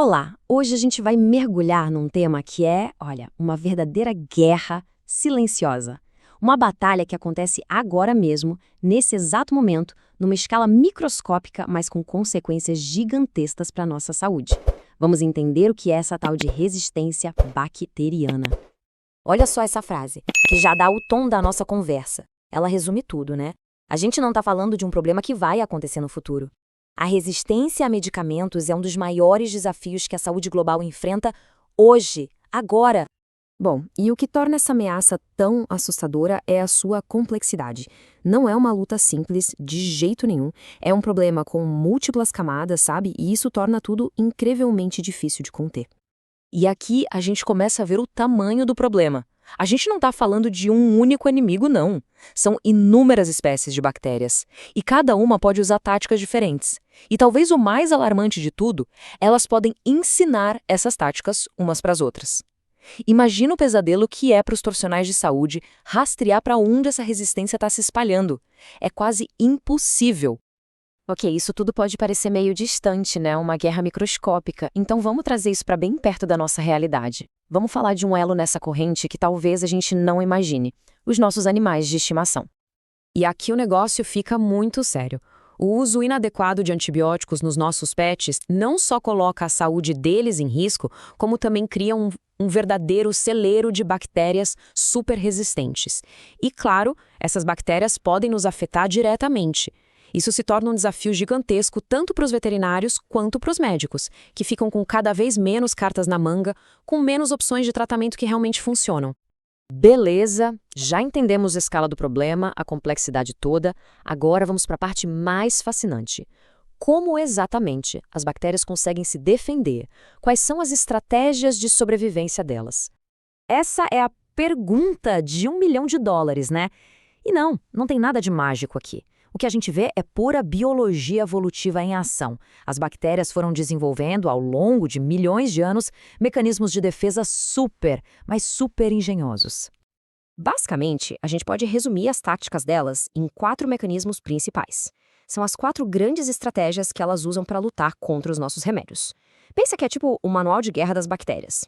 Olá! Hoje a gente vai mergulhar num tema que é, uma verdadeira guerra silenciosa. Uma batalha que acontece agora mesmo, nesse exato momento, numa escala microscópica, mas com consequências gigantescas para a nossa saúde. Vamos entender o que é essa tal de resistência bacteriana. Olha só essa frase, que já dá o tom da nossa conversa. Ela resume tudo, né? A gente não está falando de um problema que vai acontecer no futuro. A resistência a medicamentos é um dos maiores desafios que a saúde global enfrenta hoje, agora. Bom, e o que torna essa ameaça tão assustadora é a sua complexidade. Não é uma luta simples, de jeito nenhum. É um problema com múltiplas camadas, sabe? E isso torna tudo incrivelmente difícil de conter. E aqui a gente começa a ver o tamanho do problema. A gente não está falando de um único inimigo, não. São inúmeras espécies de bactérias. E cada uma pode usar táticas diferentes. E talvez o mais alarmante de tudo, elas podem ensinar essas táticas umas para as outras. Imagina o pesadelo que é para os profissionais de saúde rastrear para onde essa resistência está se espalhando. É quase impossível. Ok, isso tudo pode parecer meio distante, né? Uma guerra microscópica. Então vamos trazer isso para bem perto da nossa realidade. Vamos falar de um elo nessa corrente que talvez a gente não imagine: os nossos animais de estimação. E aqui o negócio fica muito sério. O uso inadequado de antibióticos nos nossos pets não só coloca a saúde deles em risco, como também cria um verdadeiro celeiro de bactérias super resistentes. E claro, essas bactérias podem nos afetar diretamente. Isso se torna um desafio gigantesco tanto para os veterinários quanto para os médicos, que ficam com cada vez menos cartas na manga, com menos opções de tratamento que realmente funcionam. Beleza, já entendemos a escala do problema, a complexidade toda. Agora vamos para a parte mais fascinante. Como exatamente as bactérias conseguem se defender? Quais são as estratégias de sobrevivência delas? Essa é a pergunta de $1 milhão, né? E não tem nada de mágico aqui. O que a gente vê é pura biologia evolutiva em ação. As bactérias foram desenvolvendo, ao longo de milhões de anos, mecanismos de defesa mas super engenhosos. Basicamente, a gente pode resumir as táticas delas em 4 mecanismos principais. São as 4 grandes estratégias que elas usam para lutar contra os nossos remédios. Pensa que é tipo o manual de guerra das bactérias.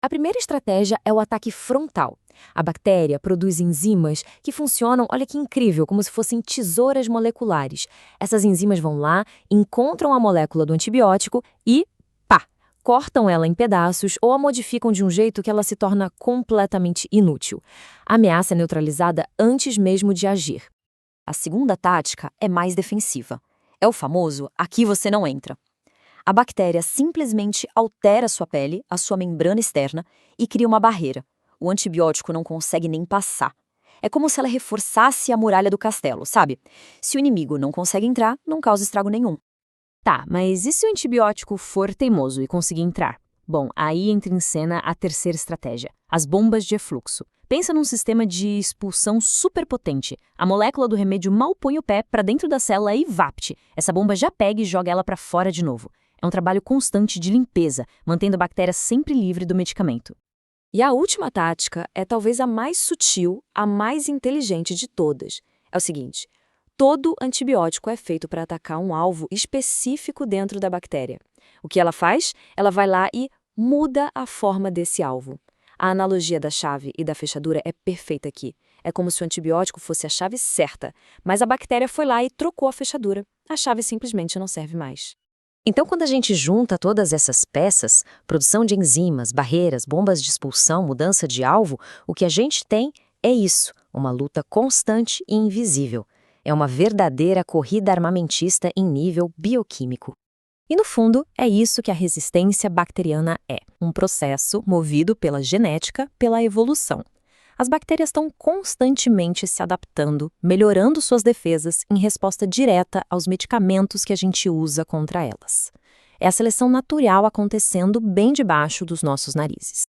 A primeira estratégia é o ataque frontal. A bactéria produz enzimas que funcionam, olha que incrível, como se fossem tesouras moleculares. Essas enzimas vão lá, encontram a molécula do antibiótico e, cortam ela em pedaços ou a modificam de um jeito que ela se torna completamente inútil. A ameaça é neutralizada antes mesmo de agir. A segunda tática é mais defensiva. É o famoso "aqui você não entra". A bactéria simplesmente altera sua pele, a sua membrana externa, e cria uma barreira. O antibiótico não consegue nem passar. É como se ela reforçasse a muralha do castelo, sabe? Se o inimigo não consegue entrar, não causa estrago nenhum. Tá, mas e se o antibiótico for teimoso e conseguir entrar? Bom, aí entra em cena a terceira estratégia, as bombas de efluxo. Pensa num sistema de expulsão super potente. A molécula do remédio mal põe o pé para dentro da célula e vapt. Essa bomba já pega e joga ela para fora de novo. É um trabalho constante de limpeza, mantendo a bactéria sempre livre do medicamento. E a última tática é talvez a mais sutil, a mais inteligente de todas. É o seguinte: todo antibiótico é feito para atacar um alvo específico dentro da bactéria. O que ela faz? Ela vai lá e muda a forma desse alvo. A analogia da chave e da fechadura é perfeita aqui. É como se o antibiótico fosse a chave certa, mas a bactéria foi lá e trocou a fechadura. A chave simplesmente não serve mais. Então, quando a gente junta todas essas peças, produção de enzimas, barreiras, bombas de expulsão, mudança de alvo, o que a gente tem é isso, uma luta constante e invisível. É uma verdadeira corrida armamentista em nível bioquímico. E, no fundo, é isso que a resistência bacteriana é, um processo movido pela genética, pela evolução. As bactérias estão constantemente se adaptando, melhorando suas defesas em resposta direta aos medicamentos que a gente usa contra elas. É a seleção natural acontecendo bem debaixo dos nossos narizes.